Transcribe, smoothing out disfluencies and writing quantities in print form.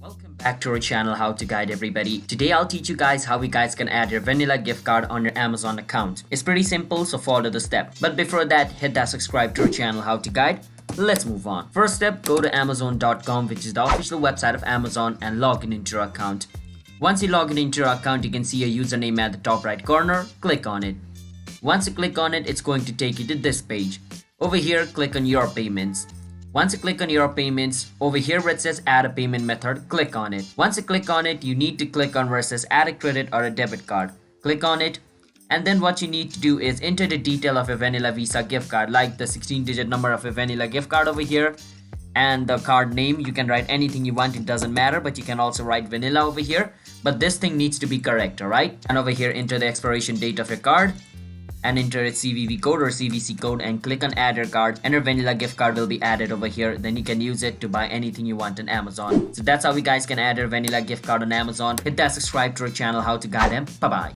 Welcome back to our channel How to Guide Everybody. Today I'll teach you guys how you guys can add your vanilla gift card on your Amazon account. It's pretty simple, so follow the step. But before that, hit that subscribe to our channel How to Guide. Let's move on. First step, go to amazon.com, which is the official website of Amazon, and log in into your account. Once you log in into your account, you can see a username at the top right corner. Click on it. Once you click on it, it's going to take you to this page. Over here, click on your payments. Once you click on your payments, over here where it says add a payment method, click on it. Once you click on it, you need to click on where it says add a credit or a debit card. Click on it. And then what you need to do is enter the detail of your vanilla Visa gift card, like the 16-digit number of your vanilla gift card over here. And the card name, you can write anything you want, it doesn't matter, but you can also write vanilla over here. But this thing needs to be correct, alright? And over here, enter the expiration date of your card. And enter its CVV code or CVC code and click on add your card, and your vanilla gift card will be added over here. Then you can use it to buy anything you want on Amazon. So that's how you guys can add your vanilla gift card on Amazon. Hit that subscribe to our channel How to Guide them. Bye bye.